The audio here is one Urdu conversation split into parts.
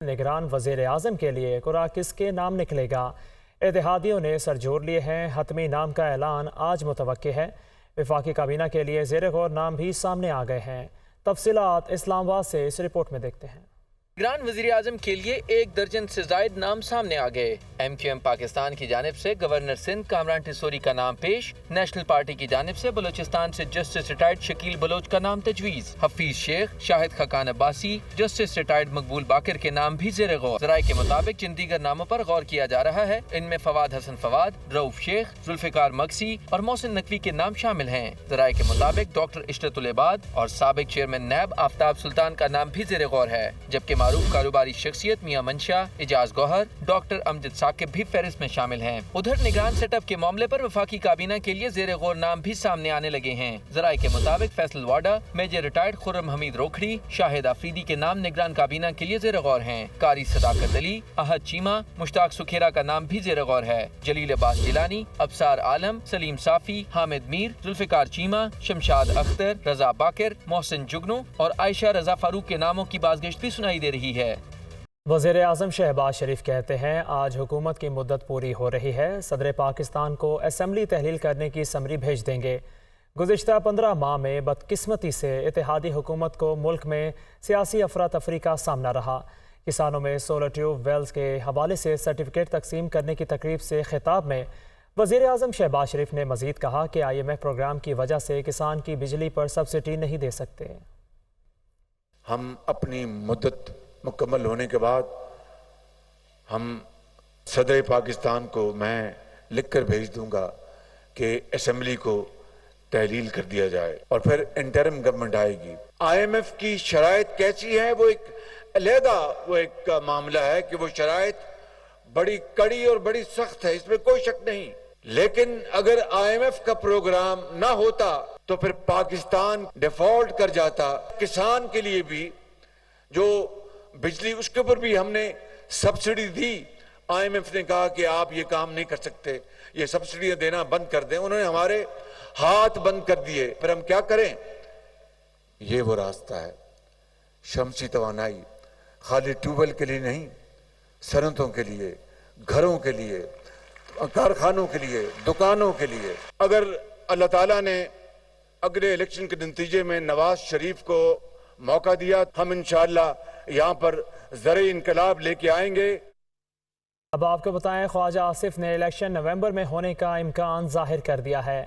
نگران وزیر اعظم کے لیے قرعہ کس کے نام نکلے گا؟ اتحادیوں نے سر جوڑ لیے ہیں۔ حتمی نام کا اعلان آج متوقع ہے۔ وفاقی کابینہ کے لیے زیر غور نام بھی سامنے آ گئے ہیں۔ تفصیلات اسلام آباد سے اس رپورٹ میں دیکھتے ہیں۔ نگران وزیر اعظم کے لیے 1 درجن سے زائد نام سامنے آ گئے۔ MQM پاکستان کی جانب سے گورنر سندھ کامران ٹیسوری کا نام پیش۔ نیشنل پارٹی کی جانب سے بلوچستان سے جسٹس ریٹائرڈ شکیل بلوچ کا نام تجویز۔ حفیظ شیخ، شاہد خاقان عباسی، جسٹس ریٹائرڈ مقبول باقر کے نام بھی زیر غور۔ ذرائع کے مطابق جن دیگر ناموں پر غور کیا جا رہا ہے ان میں فواد حسن فواد، رؤف شیخ، ذوالفقار مگسی اور محسن نقوی کے نام شامل ہیں۔ ذرائع کے مطابق ڈاکٹر عشرت العباد اور سابق چیئرمین نیب آفتاب سلطان کا نام بھی زیر غور ہے، جبکہ معروف کاروباری شخصیت میاں منشا، اعجاز گوہر، ڈاکٹر امجد ثاقب بھی فہرست میں شامل ہیں۔ ادھر نگران سیٹ اپ کے معاملے پر وفاقی کابینہ کے لیے زیر غور نام بھی سامنے آنے لگے ہیں۔ ذرائع کے مطابق فیصل واڈا، میجر ریٹائرڈ خرم حمید روکھڑی، شاہد آفریدی کے نام نگران کابینہ کے لیے زیر غور ہیں۔ قاری صداقت علی، احد چیمہ، مشتاق سکھیرا کا نام بھی زیر غور ہے۔ جلیل عباس جیلانی، ابصار عالم، سلیم صافی، حامد میر، ذوالفقار چیمہ، شمشاد اختر، رضا باقر، محسن جگنو اور عائشہ رضا فاروق کے ناموں کی بازگشت بھی سنائی دے رہی ہے۔ وزیر اعظم شہباز شریف کہتے ہیں آج حکومت کی مدت پوری ہو رہی ہے، صدر پاکستان کو اسمبلی تحلیل کرنے کی سمری بھیج دیں گے۔ گزشتہ 15 ماہ میں بدقسمتی سے اتحادی حکومت کو ملک میں سیاسی افراتفری کا سامنا رہا۔ کسانوں میں سولر ٹیوب ویلز کے حوالے سے سرٹیفکیٹ تقسیم کرنے کی تقریب سے خطاب میں وزیر اعظم شہباز شریف نے مزید کہا کہ IMF پروگرام کی وجہ سے کسان کی بجلی پر سبسڈی نہیں دے سکتے۔ ہم اپنی مدت مکمل ہونے کے بعد ہم صدر پاکستان کو میں لکھ کر بھیج دوں گا کہ اسمبلی کو تحلیل کر دیا جائے اور پھر انٹرم گورنمنٹ آئے گی۔ IMF کی شرائط کیسی ہے وہ ایک علیحدہ معاملہ ہے کہ وہ شرائط بڑی کڑی اور بڑی سخت ہے، اس میں کوئی شک نہیں، لیکن اگر IMF کا پروگرام نہ ہوتا تو پھر پاکستان ڈیفالٹ کر جاتا۔ کسان کے لیے بھی جو بجلی اس کے اوپر بھی ہم نے سبسڈی دی، IMF نے کہا کہ آپ یہ کام نہیں کر سکتے، یہ سبسڈیاں دینا بند کر دیں، انہوں نے ہمارے ہاتھ بند کر دیے۔ پھر ہم کیا کریں؟ یہ وہ راستہ ہے، شمسی توانائی خالی ٹیوبویل کے لیے نہیں، صنعتوں کے لیے، گھروں کے لیے، کارخانوں کے لیے، دکانوں کے لیے۔ اگر اللہ تعالیٰ نے اگلے الیکشن کے نتیجے میں نواز شریف کو موقع دیا، ہم انشاءاللہ یہاں پر زرعی انقلاب لے کے آئیں گے۔ اب آپ کو بتائیں خواجہ آصف نے الیکشن نومبر میں ہونے کا امکان ظاہر کر دیا ہے۔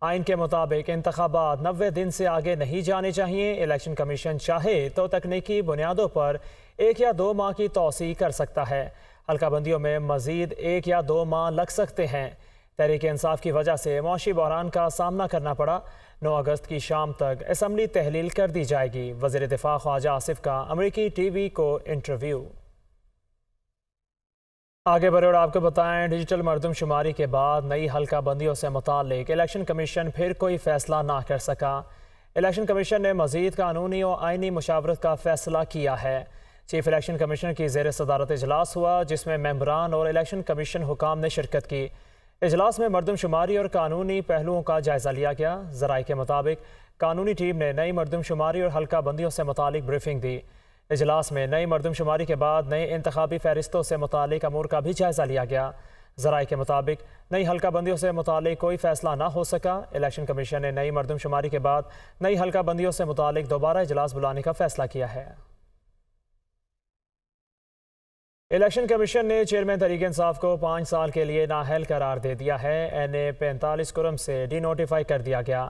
آئین کے مطابق انتخابات 90 دن سے آگے نہیں جانے چاہیے۔ الیکشن کمیشن چاہے تو تکنیکی بنیادوں پر 1 یا 2 ماہ کی توسیع کر سکتا ہے۔ حلقہ بندیوں میں مزید 1 یا 2 ماہ لگ سکتے ہیں۔ تحریک انصاف کی وجہ سے معاشی بحران کا سامنا کرنا پڑا۔ 9 اگست کی شام تک اسمبلی تحلیل کر دی جائے گی۔ وزیر دفاع خواجہ آصف کا امریکی ٹی وی کو انٹرویو۔ آگے بڑھے اور آپ کو بتائیں ڈیجیٹل مردم شماری کے بعد نئی حلقہ بندیوں سے متعلق الیکشن کمیشن پھر کوئی فیصلہ نہ کر سکا۔ الیکشن کمیشن نے مزید قانونی اور آئینی مشاورت کا فیصلہ کیا ہے۔ چیف الیکشن کمیشنر کی زیر صدارت اجلاس ہوا جس میں ممبران اور الیکشن کمیشن حکام نے شرکت کی۔ اجلاس میں مردم شماری اور قانونی پہلوؤں کا جائزہ لیا گیا۔ ذرائع کے مطابق قانونی ٹیم نے نئی مردم شماری اور حلقہ بندیوں سے متعلق بریفنگ دی۔ اجلاس میں نئی مردم شماری کے بعد نئے انتخابی فہرستوں سے متعلق امور کا بھی جائزہ لیا گیا۔ ذرائع کے مطابق نئی حلقہ بندیوں سے متعلق کوئی فیصلہ نہ ہو سکا۔ الیکشن کمیشن نے نئی مردم شماری کے بعد نئی حلقہ بندیوں سے متعلق دوبارہ اجلاس بلانے کا فیصلہ کیا ہے۔ الیکشن کمیشن نے چیئرمین تحریک انصاف کو 5 سال کے لیے نااہل قرار دے دیا ہے۔ NA 45 کرم سے ڈی نوٹیفائی کر دیا گیا۔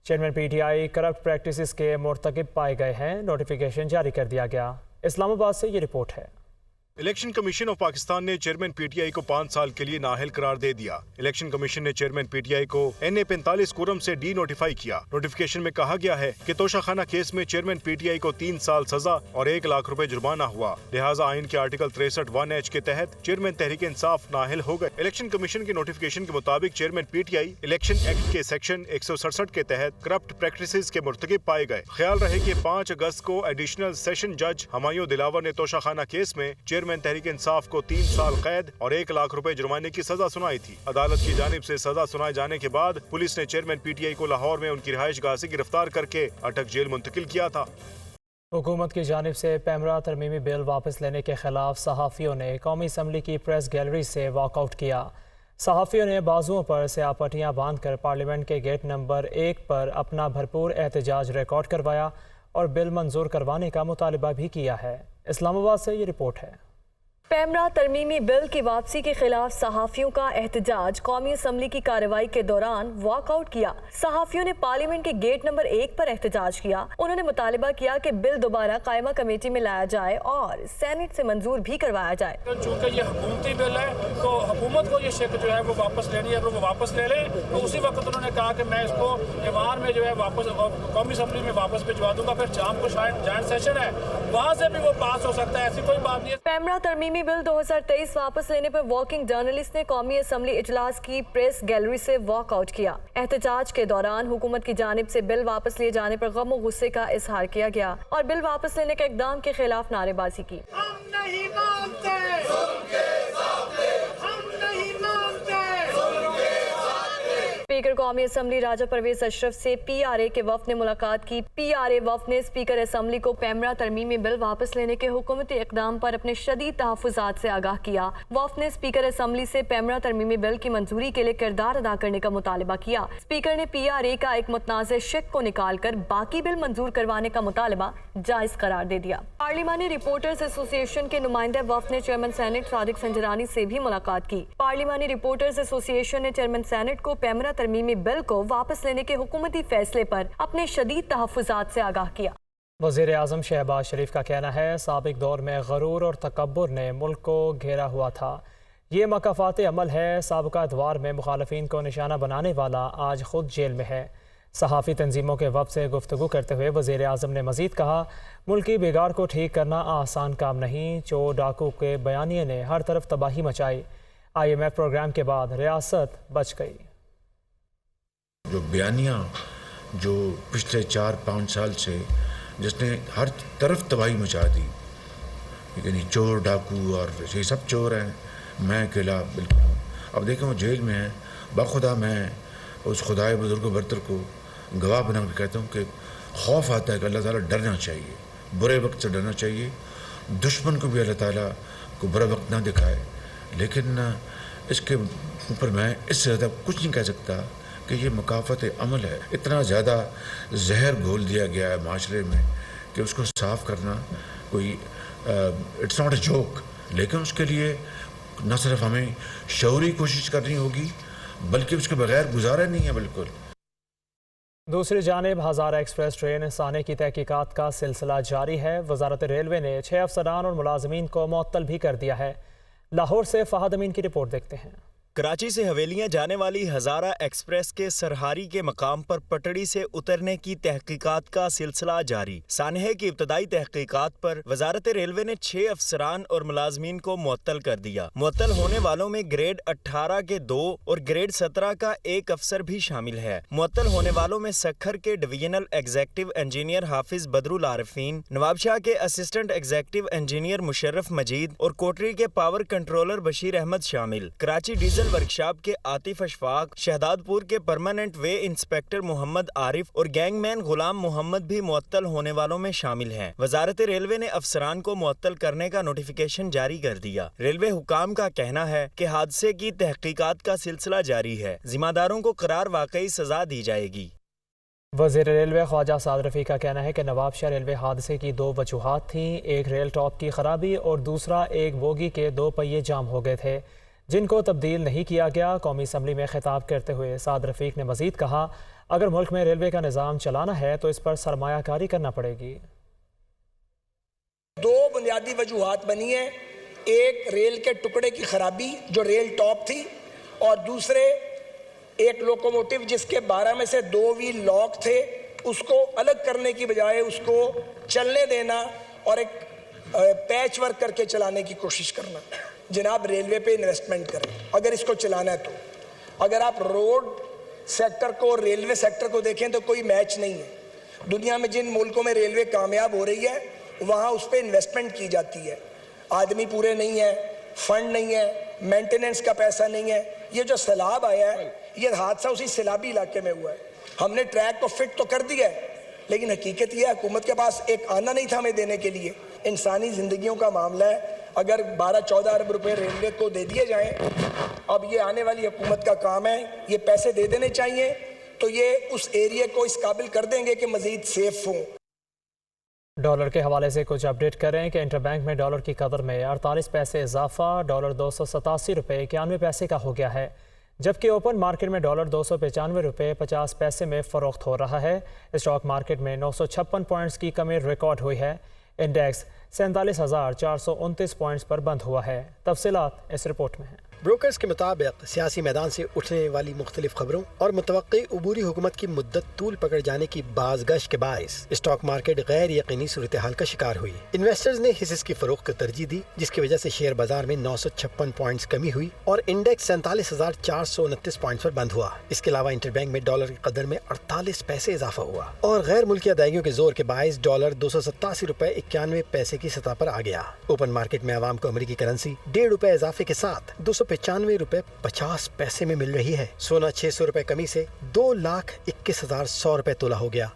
چیئرمین PTI کرپٹ پریکٹسز کے مرتکب پائے گئے ہیں۔ نوٹیفیکیشن جاری کر دیا گیا۔ اسلام آباد سے یہ رپورٹ ہے۔ الیکشن کمیشن آف پاکستان نے چیئرمین PTI کو 5 سال کے لیے نااہل قرار دے دیا۔ الیکشن کمیشن نے چیئرمین PTI کو NA 45 کرم سے ڈی نوٹیفائی کیا۔ نوٹیفیکیشن میں کہا گیا ہے کہ توشہ خانہ کیس میں چیئرمین PTI کو 3 سال سزا اور 1 لاکھ روپے جرمانہ ہوا، لہٰذا آئین کے آرٹیکل 63(1)H کے تحت چیئرمین تحریک انصاف نااہل ہو گئے۔ الیکشن کمیشن کی نوٹیفیکیشن کے مطابق چیئرمین PTI الیکشن ایکٹ کے سیکشن 167 کے تحت کرپٹ پریکٹسز کے مرتکب پائے گئے۔ خیال رہے کہ 5 اگست کو ایڈیشنل سیشن جج ہمایوں دلاور نے توشہ خانہ کیس میں چیئرمین تحریک انصاف کو 3 سال قید اور 1 لاکھ روپے جرمانے کی سزا سنائی تھی۔ عدالت کی جانب سے سزا سنائے جانے کے بعد پولیس نے چیئرمین PTI کو لاہور میں ان کی رہائش گاہ سے گرفتار کر کے اٹک جیل منتقل کیا تھا۔ حکومت کی جانب سے پیمرا ترمیمی بل واپس لینے کے خلاف صحافیوں نے قومی اسمبلی کی پریس گیلری سے واک آؤٹ کیا۔ صحافیوں نے بازوؤں پر سیاہ پٹیاں باندھ کر پارلیمنٹ کے گیٹ نمبر 1 پر اپنا بھرپور احتجاج ریکارڈ کروایا اور بل منظور کروانے کا مطالبہ بھی کیا ہے۔ اسلام آباد سے یہ رپورٹ ہے۔ پیمرا ترمیمی بل کی واپسی کے خلاف صحافیوں کا احتجاج قومی اسمبلی کی کارروائی کے دوران واک آؤٹ کیا۔ صحافیوں نے پارلیمنٹ کے گیٹ نمبر 1 پر احتجاج کیا۔ انہوں نے مطالبہ کیا کہ بل دوبارہ قائمہ کمیٹی میں لایا جائے اور سینٹ سے منظور بھی کروایا جائے۔ چونکہ یہ حکومتی بل ہے تو حکومت کو یہ شک جو ہے وہ واپس لینی ہے، اگر وہ واپس لے لیں تو اسی وقت انہوں نے کہا کہ میں اس کو ایوان میں جو ہے واپس قومی اسمبلی میں واپس بھجوا دوں گا، پھر شام کو شاید جوائنٹ سیشن ہے وہاں سے بھی وہ پاس ہو سکتا ہے، ایسی کوئی بات نہیں ہے۔ پیمرا ترمیمی بل 2023 واپس لینے پر ورکنگ جرنلسٹ نے قومی اسمبلی اجلاس کی پریس گیلری سے واک آؤٹ کیا۔ احتجاج کے دوران حکومت کی جانب سے بل واپس لیے جانے پر غم و غصے کا اظہار کیا گیا اور بل واپس لینے کے اقدام کے خلاف نعرے بازی کی۔ ہم نہیں مانتے، ہم نہیں مانتے۔ اسپیکر قومی اسمبلی راجہ پرویز اشرف سے پی آر اے کے وفد نے ملاقات کی۔ پی آر اے وفد نے اسپیکر اسمبلی کو پیمرا ترمیمی بل واپس لینے کے حکومتی اقدام پر اپنے شدید تحفظات سے آگاہ کیا۔ وفد نے اسپیکر اسمبلی سے پیمرا ترمیمی بل کی منظوری کے لیے کردار ادا کرنے کا مطالبہ کیا۔ اسپیکر نے پی آر اے کا ایک متنازع شق کو نکال کر باقی بل منظور کروانے کا مطالبہ جائز قرار دے دیا۔ پارلیمانی رپورٹرز ایسوسی ایشن کے نمائندہ وفد نے چیئرمین سینٹ صادق سنجرانی سے بھی ملاقات کی۔ پارلیمانی رپورٹرز ایسوسی ایشن نے چیئرمین سینٹ کو پیمرا ترمیمی بل کو واپس لینے کے حکومتی فیصلے پر اپنے شدید تحفظات سے آگاہ کیا۔ وزیر اعظم شہباز شریف کا کہنا ہے سابق دور میں غرور اور تکبر نے ملک کو گھیرا ہوا تھا، یہ مکافات عمل ہے۔ سابقہ ادوار میں مخالفین کو نشانہ بنانے والا آج خود جیل میں ہے۔ صحافی تنظیموں کے وفد سے گفتگو کرتے ہوئے وزیر اعظم نے مزید کہا ملکی بگاڑ کو ٹھیک کرنا آسان کام نہیں، چور ڈاکو کے بیانیے نے ہر طرف تباہی مچائی، IMF پروگرام کے بعد ریاست بچ گئی۔ جو بیانیہ جو پچھلے 4-5 سال سے جس نے ہر طرف تباہی مچا دی، یعنی چور ڈاکو اور یہ سب چور ہیں، میں اکیلا بالکل ہوں۔ اب دیکھیں وہ جیل میں ہیں، بخدا میں اس خدائے بزرگ و برتر کو گواہ بنا کے کہتا ہوں کہ خوف آتا ہے کہ اللہ تعالیٰ ڈرنا چاہیے، برے وقت سے ڈرنا چاہیے، دشمن کو بھی اللہ تعالیٰ کو برا وقت نہ دکھائے، لیکن اس کے اوپر میں اس سے زیادہ کچھ نہیں کہہ سکتا کہ یہ مکافات عمل ہے۔ اتنا زیادہ زہر گھول دیا گیا ہے معاشرے میں کہ اس کو صاف کرنا کوئی اٹس ناٹ اے جوک، لیکن اس کے لیے نہ صرف ہمیں شعوری کوشش کرنی ہوگی بلکہ اس کے بغیر گزارا نہیں ہے بالکل۔ دوسری جانب ہزارہ ایکسپریس ٹرین سانے کی تحقیقات کا سلسلہ جاری ہے۔ وزارت ریلوے نے 6 افسران اور ملازمین کو معطل بھی کر دیا ہے۔ لاہور سے فہد امین کی رپورٹ دیکھتے ہیں۔ کراچی سے حویلیاں جانے والی ہزارہ ایکسپریس کے سرہاری کے مقام پر پٹڑی سے اترنے کی تحقیقات کا سلسلہ جاری۔ سانحے کی ابتدائی تحقیقات پر وزارت ریلوے نے 6 افسران اور ملازمین کو معطل کر دیا۔ معطل ہونے والوں میں گریڈ 18 کے 2 اور گریڈ 17 کا 1 افسر بھی شامل ہے۔ معطل ہونے والوں میں سکھر کے ڈویژنل ایگزیکٹو انجینئر حافظ بدر العارفین، نوابشاہ کے اسسٹنٹ ایگزیکٹو انجینئر مشرف مجید اور کوٹری کے پاور کنٹرولر بشیر احمد شامل۔ کراچی ڈیزل ورکشاپ کے عاطف اشفاق، شہداد پور کے پرماننٹ وے انسپیکٹر محمد عارف اور گینگ مین غلام محمد بھی معطل ہونے والوں میں شامل ہیں۔ وزارت ریلوے نے افسران کو معطل کرنے کا نوٹیفیکیشن جاری کر دیا۔ ریلوے حکام کا کہنا ہے کہ حادثے کی تحقیقات کا سلسلہ جاری ہے، ذمہ داروں کو قرار واقعی سزا دی جائے گی۔ وزیر ریلوے خواجہ سعد رفیع کا کہنا ہے کہ نوابشاہ ریلوے حادثے کی 2 وجوہات تھیں، ایک ریل ٹاپ کی خرابی اور دوسرا ایک بوگی کے 2 پہیے جام ہو گئے تھے جن کو تبدیل نہیں کیا گیا۔ قومی اسمبلی میں خطاب کرتے ہوئے سعد رفیق نے مزید کہا اگر ملک میں ریلوے کا نظام چلانا ہے تو اس پر سرمایہ کاری کرنا پڑے گی۔ 2 بنیادی وجوہات بنی ہیں، ایک ریل کے ٹکڑے کی خرابی جو ریل ٹاپ تھی، اور دوسرے ایک لوکوموٹیو جس کے 12 میں سے 2 ویل لاک تھے، اس کو الگ کرنے کی بجائے اس کو چلنے دینا اور ایک پیچ ورک کر کے چلانے کی کوشش کرنا۔ جناب ریلوے پہ انویسٹمنٹ کریں اگر اس کو چلانا ہے تو۔ اگر آپ روڈ سیکٹر کو ریلوے سیکٹر کو دیکھیں تو کوئی میچ نہیں ہے۔ دنیا میں جن ملکوں میں ریلوے کامیاب ہو رہی ہے وہاں اس پہ انویسٹمنٹ کی جاتی ہے، آدمی پورے نہیں ہیں، فنڈ نہیں ہے، مینٹیننس کا پیسہ نہیں ہے۔ یہ جو سیلاب آیا ہے یہ حادثہ اسی سیلابی علاقے میں ہوا ہے۔ ہم نے ٹریک کو فٹ تو کر دیا ہے لیکن حقیقت یہ ہے حکومت کے پاس ایک آنا نہیں تھا ہمیں دینے کے لیے. انسانی زندگیوں کا معاملہ ہے. اگر 12-14 ارب روپے ریلوے کو دے دیے جائیں, اب یہ آنے والی حکومت کا کام ہے, یہ پیسے دے دینے چاہیے تو یہ اس ایریے کو اس قابل کر دیں گے کہ مزید سیف ہوں. ڈالر کے حوالے سے کچھ اپڈیٹ کریں کہ انٹر بینک میں ڈالر کی قدر میں 48 پیسے اضافہ ڈالر 287 روپے 91 پیسے کا ہو گیا ہے, جبکہ اوپن مارکیٹ میں ڈالر 295 روپے 50 پیسے میں فروخت ہو رہا ہے. اسٹاک مارکیٹ میں 956 پوائنٹس کی کمی ریکارڈ ہوئی ہے. انڈیکس 47,429 پوائنٹس پر بند ہوا ہے. تفصیلات اس رپورٹ میں ہیں. بروکرز کے مطابق سیاسی میدان سے اٹھنے والی مختلف خبروں اور متوقع عبوری حکومت کی مدت طول پکڑ جانے کی بازگشت کے باعث اسٹاک مارکیٹ غیر یقینی صورتحال کا شکار ہوئی. انویسٹرز نے حصص کی فروخت کو ترجیح دی, جس کی وجہ سے شیئر بازار میں 956 پوائنٹس کمی ہوئی اور انڈیکس 47,429 پوائنٹس پر بند ہوا. اس کے علاوہ انٹر بینک میں ڈالر کی قدر میں 48 پیسے اضافہ ہوا اور غیر ملکی ادائیگیوں کے زور کے باعث ڈالر 287 روپے 91 پیسے کی سطح پر آ گیا. اوپن مارکیٹ میں عوام کو امریکی کرنسی 1.5 روپے اضافے کے ساتھ 295 روپے 50 پیسے میں مل رہی ہے. سونا 600 روپے کمی سے 2,21,100 روپے تولا ہو گیا.